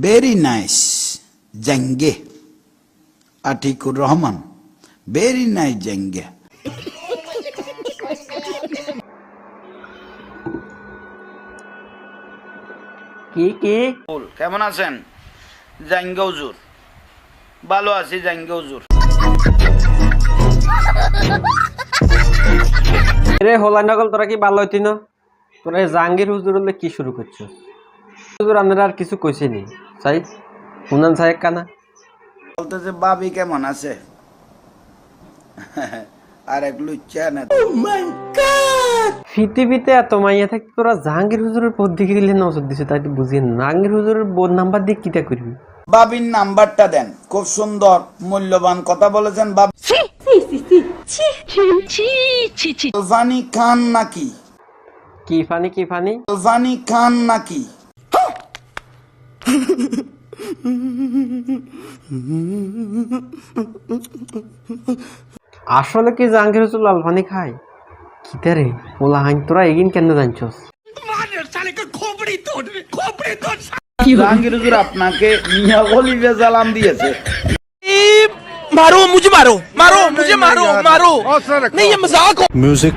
Very nice. Jenge. Atikur Rahman. Very nice Jenge. কি কি কেমন আছেন? জাঙ্গে হুজুর। ভালো আছি জাঙ্গে হুজুর। রে হোলা নকল তোরা কি ভালো হইতি না? তোরা জাহাঙ্গীর হুজুর হলে কি শুরু করছিস? হুজুর আপনারা আর কিছু কইছেনি সাই হুনান সাহেব কানা বলতেছে বাবি কেমন আছে? আর এক লুচ্চা না। পৃথিবীতে এত মাইয়া থাকতে তোরা জাহাঙ্গীর হুজুরের পদ দিকে গেলে নজর দিছে তাই বুঝিয়ে না। জাহাঙ্গীর হুজুরের বোন নাম্বার দিয়ে কিটা করবি? বাবির নাম্বারটা দেন। খুব সুন্দর মূল্যবান কথা বলেছেন বাবি। আলফানি খান নাকি? কি ফানি কি ফানি? আলফানি খান নাকি? আসলে কি জাহাঙ্গীর হুজুর লাল পানি খায়? কিতা রে ওলা হাইন তোরা এগিন কেন জানছস? জাহাঙ্গীর হুজুর আপনাকে মিয়া গলিবে জালাম দিয়েছে। मारो मुझे मारो मारो मुझे मारो मारो नहीं ये मजाक हो। म्यूजिक